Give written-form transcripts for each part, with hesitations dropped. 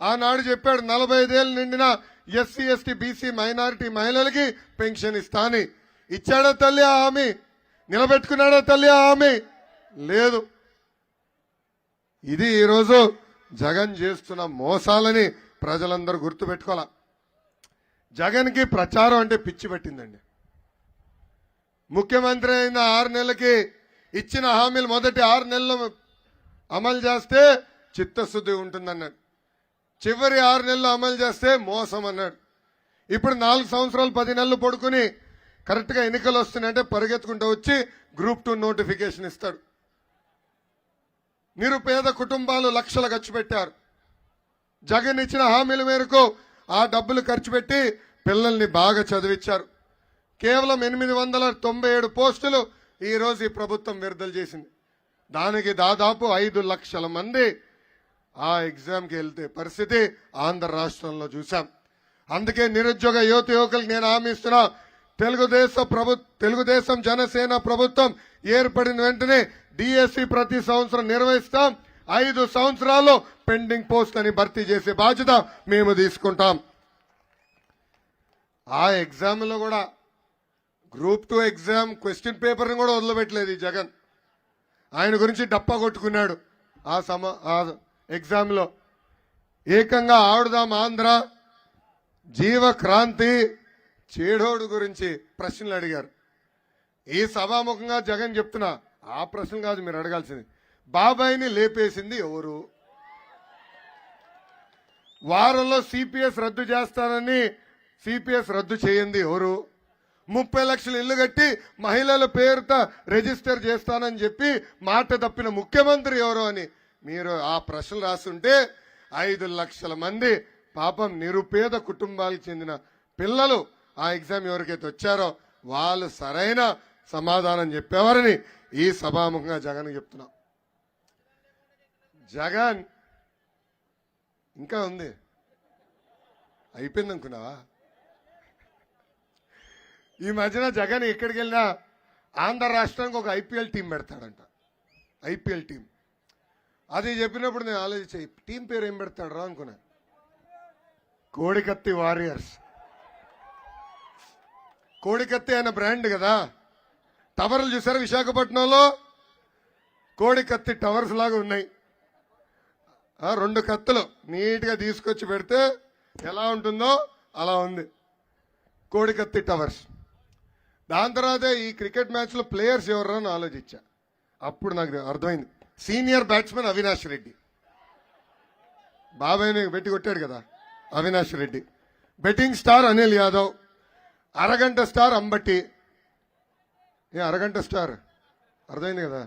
ఆనాడు చెప్పాడు 45 ఏళ్ళు నిండిన ఎస్సీ ఎస్టీ బీసీ మైనారిటీ మహిళలకి పెన్షన్ ఇస్తాని. ఇచ్చాడా తల్లి ఆ హామీ? నిలబెట్టుకున్నాడా తల్లి ఆ హామీ? లేదు. ఇది ఈరోజు జగన్ చేస్తున్న మోసాలని ప్రజలందరూ గుర్తుపెట్టుకోవాలా. జగన్కి ప్రచారం అంటే పిచ్చి పట్టిందండి. ముఖ్యమంత్రి అయిన 6 నెలలకి ఇచ్చిన హామీలు మొదటి 6 నెలలు అమలు చేస్తే చిత్తశుద్ధి ఉంటుందన్నాడు. చివరి 6 నెలలు అమలు చేస్తే మోసం అన్నాడు. ఇప్పుడు 4 సంవత్సరాలు 10 నెలలు పడుకుని కరెక్ట్గా ఎన్నికలు వస్తున్నాయంటే పరిగెత్తుకుంటూ వచ్చి గ్రూప్ 2 నోటిఫికేషన్ ఇస్తాడు. నిరుపేద కుటుంబాలు లక్షలు ఖర్చు పెట్టారు. జగన్ ఇచ్చిన హామీల మేరకు ఆ డబ్బులు ఖర్చు పెట్టి పిల్లల్ని బాగా చదివించారు. కేవలం 897 పోస్టులు ఈరోజు ఈ ప్రభుత్వం విడుదల చేసింది. దానికి దాదాపు 5 లక్షల మంది ఆ ఎగ్జామ్కి వెళ్తే పరిస్థితి ఆంధ్ర రాష్ట్రంలో చూసాం. అందుకే నిరుద్యోగ యువకులకు నేను హామీ ఇస్తున్నా, తెలుగుదేశం జనసేన ప్రభుత్వం ఏర్పడిన వెంటనే డిఎస్సి ప్రతి సంవత్సరం నిర్వహిస్తాం. 5 సంవత్సరాల్లో పెండింగ్ పోస్టులని భర్తీ చేసే బాధ్యత మేము తీసుకుంటాం. ఆ ఎగ్జామ్లో కూడా గ్రూప్ 2 ఎగ్జామ్ క్వశ్చన్ పేపర్ని కూడా వదిలిపెట్టలేదు ఈ జగన్. ఆయన గురించి డప్పా కొట్టుకున్నాడు. ఆ ఎగ్జామ్లో ఏకంగా ఆడుదాం ఆంధ్ర, జీవక్రాంతి, చేడోడు గురించి ప్రశ్నలు అడిగారు. ఈ సభాముఖంగా జగన్ చెప్తున్నా, ఆ ప్రశ్నలు కాదు మీరు అడగాల్సింది. బాబాయిని లేపేసింది ఎవరు? వారంలో సిపిఎస్ రద్దు చేస్తానని సిపిఎస్ రద్దు చేయండి ఎవరు? 30 లక్షలు ఇల్లు కట్టి మహిళల పేరుతో రిజిస్టర్ చేస్తానని చెప్పి మాట తప్పిన ముఖ్యమంత్రి ఎవరు అని మీరు ఆ ప్రశ్నలు రాస్తుంటే 5 లక్షల మంది పాపం నిరుపేద కుటుంబాలకు చెందిన పిల్లలు ఆ ఎగ్జామ్ ఎవరికైతే వచ్చారో వాళ్ళు సరైన సమాధానం చెప్పేవారని ఈ సభాముఖంగా జగన్ చెప్తున్నా. జగన్ ఇంకా ఉంది, అయిపోయింది అనుకున్నావా? ఈ మధ్యన జగన్ ఎక్కడికి వెళ్ళినా ఆంధ్ర రాష్ట్రానికి ఒక ఐపీఎల్ టీం పెడతాడంట. ఐపీఎల్ టీం అది చెప్పినప్పుడు నేను ఆలోచించే టీం పేరు ఏం పెడతాడు రా అనుకున్నా. కోడికత్తి వారియర్స్. కోడికత్తి అనే బ్రాండ్ కదా. టవర్లు చూసారా విశాఖపట్నంలో? కోడికత్తి టవర్స్ లాగా ఉన్నాయి. 2 కత్తులు నీట్గా తీసుకొచ్చి పెడితే ఎలా ఉంటుందో అలా ఉంది కోడికత్తి టవర్స్. దాని తర్వాత ఈ క్రికెట్ మ్యాచ్లో ప్లేయర్స్ ఎవరు అని ఆలోచించా. అప్పుడు నాకు అర్థమైంది, సీనియర్ బ్యాట్స్మెన్ అవినాష్ రెడ్డి. బాబాయ్ని పెట్టి కొట్టాడు కదా అవినాష్ రెడ్డి. Betting star Anil Yadav. అరగంట స్టార్ అంబట్టి. అరగంట స్టార్ అర్థమైంది కదా?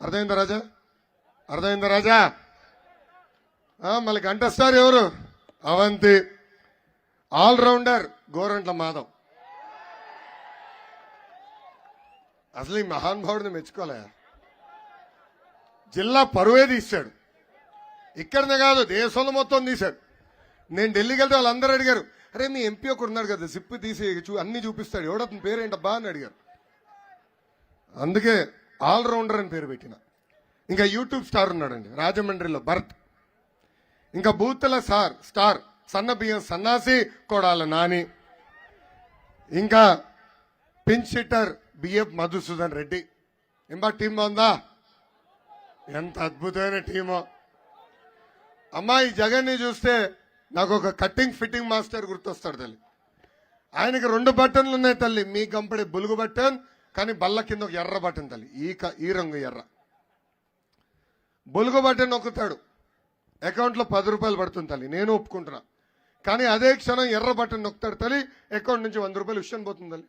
అర్థమైందా రాజా? అర్థమైందా రాజా? మళ్ళీ గంట స్టార్ ఎవరు? అవంతి. ఆల్రౌండర్ గోరంట్ల మాధవ్. అసలు ఈ మహానుభావుడిని మెచ్చుకోలే. జిల్లా పరువే తీశాడు. ఇక్కడనే కాదు దేశంలో మొత్తం తీశాడు. నేను ఢిల్లీకి వెళ్తే వాళ్ళందరూ అడిగారు, అరే మీ ఎంపీ ఒకడు ఉన్నాడు కదా సిప్పు తీసి అన్ని చూపిస్తాడు, ఎవడతని పేరేంటబ్బా అని అడిగారు. అందుకే ఆల్రౌండర్ అని పేరు పెట్టిన. ఇంకా యూట్యూబ్ స్టార్ ఉన్నాడండి రాజమండ్రిలో భరత్. ఇంకా బూతుల స్టార్ సన్న బియ్యం సన్నాసి కొడాల నాని. ఇంకా pinch hitter BF Madhusudan Reddy. ఇంకా టీం బాగుందా? ఎంత అద్భుతమైన టీమో. అమ్మాయి జగన్ని చూస్తే నాకు ఒక కట్టింగ్ ఫిట్టింగ్ మాస్టర్ గుర్తొస్తాడు తల్లి. ఆయనకి 2 బటన్లు ఉన్నాయి తల్లి. మీ కంపెనీ బులుగు బటన్, కానీ బల్ల కింద ఒక ఎర్ర బటన్ తల్లి. ఈ రంగు ఎర్ర బులుగు బటన్ నొక్కుతాడు, అకౌంట్లో 10 రూపాయలు పడుతుంది తల్లి. నేను ఒప్పుకుంటున్నా. కానీ అదే క్షణం ఎర్ర బటన్ నొక్కుతాడు తల్లి, అకౌంట్ నుంచి 100 రూపాయలు విషయం పోతుంది తల్లి.